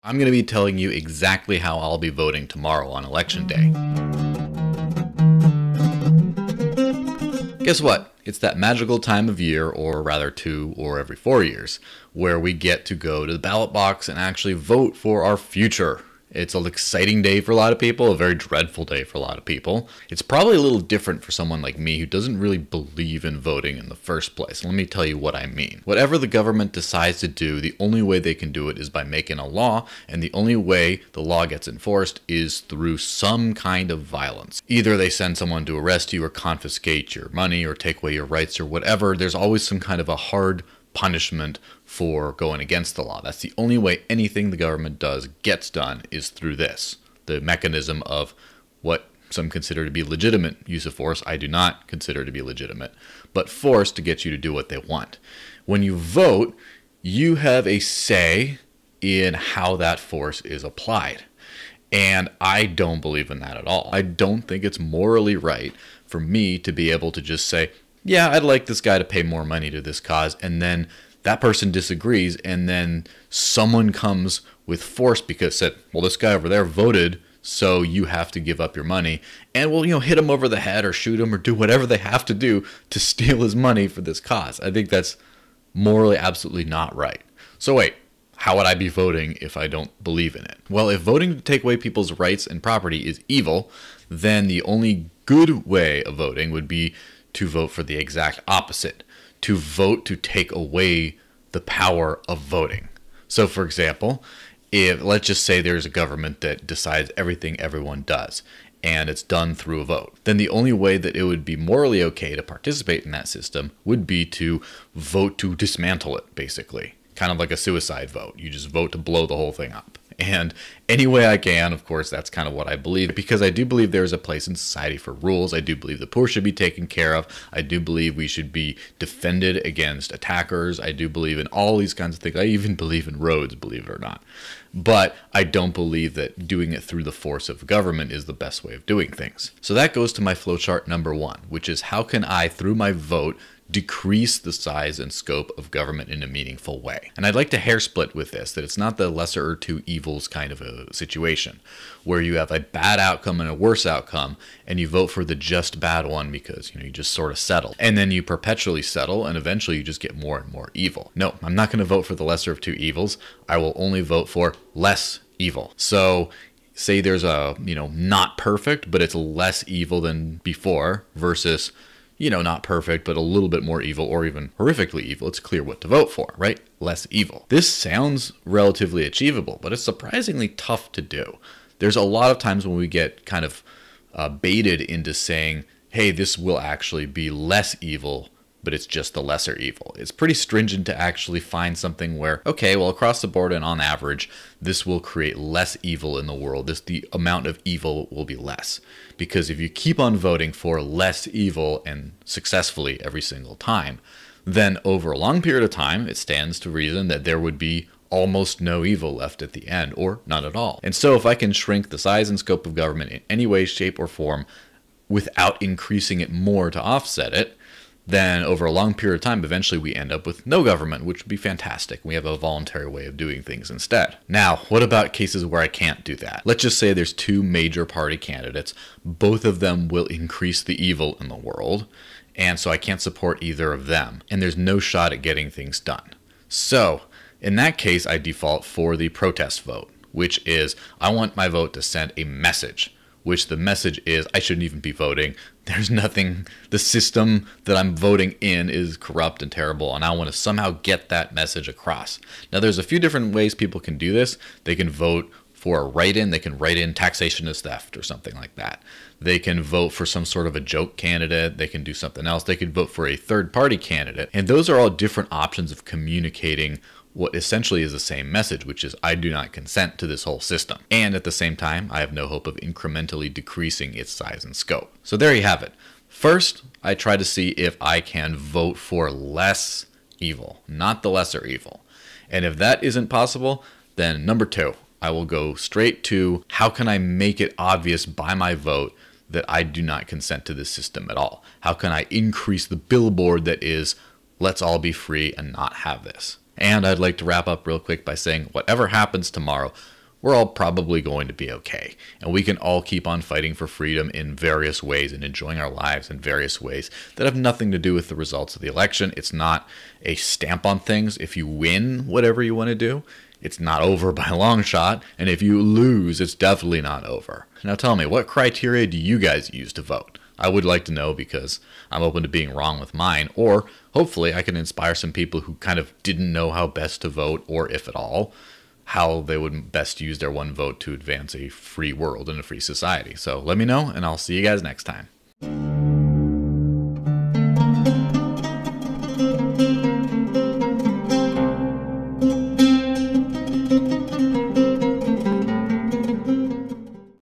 I'm going to be telling you exactly how I'll be voting tomorrow on election day. Guess what? It's that magical time of year, or rather 2 or every 4 years, where we get to go to the ballot box and actually vote for our future. It's an exciting day for a lot of people, a very dreadful day for a lot of people. It's probably a little different for someone like me who doesn't really believe in voting in the first place. Let me tell you what I mean. Whatever the government decides to do, the only way they can do it is by making a law, and the only way the law gets enforced is through some kind of violence. Either they send someone to arrest you or confiscate your money or take away your rights or whatever. There's always some kind of a hard punishment for going against the law. That's the only way anything the government does gets done, is through this. The mechanism of what some consider to be legitimate use of force, I do not consider to be legitimate, but force to get you to do what they want. When you vote, you have a say in how that force is applied. And I don't believe in that at all. I don't think it's morally right for me to be able to just say, yeah, I'd like this guy to pay more money to this cause, and then that person disagrees, and then someone comes with force because said, well, this guy over there voted, so you have to give up your money, and we'll, hit him over the head or shoot him or do whatever they have to do to steal his money for this cause. I think that's morally absolutely not right. So wait, how would I be voting if I don't believe in it? Well, if voting to take away people's rights and property is evil, then the only good way of voting would be to vote for the exact opposite, to vote to take away the power of voting. So for example, if let's just say there's a government that decides everything everyone does, and it's done through a vote, then the only way that it would be morally okay to participate in that system would be to vote to dismantle it, basically. Kind of like a suicide vote. You just vote to blow the whole thing up. And any way I can, of course, that's kind of what I believe, because I do believe there's a place in society for rules. I do believe the poor should be taken care of. I do believe we should be defended against attackers. I do believe in all these kinds of things. I even believe in roads, believe it or not. But I don't believe that doing it through the force of government is the best way of doing things. So that goes to my flowchart number 1, which is how can I, through my vote, decrease the size and scope of government in a meaningful way. And I'd like to hair split with this, that it's not the lesser or two evils kind of a situation where you have a bad outcome and a worse outcome and you vote for the just bad one because you just sort of settle. And then you perpetually settle and eventually you just get more and more evil. No, I'm not going to vote for the lesser of two evils. I will only vote for less evil. So say there's a, not perfect, but it's less evil than before versus not perfect, but a little bit more evil or even horrifically evil. It's clear what to vote for, right? Less evil. This sounds relatively achievable, but it's surprisingly tough to do. There's a lot of times when we get kind of baited into saying, hey, this will actually be less evil, but it's just the lesser evil. It's pretty stringent to actually find something where, okay, well, across the board and on average, this will create less evil in the world. The amount of evil will be less. Because if you keep on voting for less evil and successfully every single time, then over a long period of time, it stands to reason that there would be almost no evil left at the end, or none at all. And so if I can shrink the size and scope of government in any way, shape, or form without increasing it more to offset it, then over a long period of time, eventually we end up with no government, which would be fantastic. We have a voluntary way of doing things instead. Now, what about cases where I can't do that? Let's just say there's 2 major party candidates. Both of them will increase the evil in the world, and so I can't support either of them, and there's no shot at getting things done. So, in that case, I default for the protest vote, which is I want my vote to send a message, which the message is I shouldn't even be voting. There's nothing, the system that I'm voting in is corrupt and terrible, and I want to somehow get that message across. Now, there's a few different ways people can do this. They can vote for a write-in. They can write in taxation is theft or something like that. They can vote for some sort of a joke candidate. They can do something else. They could vote for a third-party candidate. And those are all different options of communicating what essentially is the same message, which is I do not consent to this whole system. And at the same time, I have no hope of incrementally decreasing its size and scope. So there you have it. First, I try to see if I can vote for less evil, not the lesser evil. And if that isn't possible, then number 2, I will go straight to how can I make it obvious by my vote that I do not consent to this system at all? How can I increase the billboard that is let's all be free and not have this? And I'd like to wrap up real quick by saying whatever happens tomorrow, we're all probably going to be okay. And we can all keep on fighting for freedom in various ways and enjoying our lives in various ways that have nothing to do with the results of the election. It's not a stamp on things. If you win whatever you want to do, it's not over by a long shot. And if you lose, it's definitely not over. Now tell me, what criteria do you guys use to vote? I would like to know, because I'm open to being wrong with mine, or hopefully I can inspire some people who kind of didn't know how best to vote, or if at all, how they would best use their one vote to advance a free world and a free society. So let me know, and I'll see you guys next time.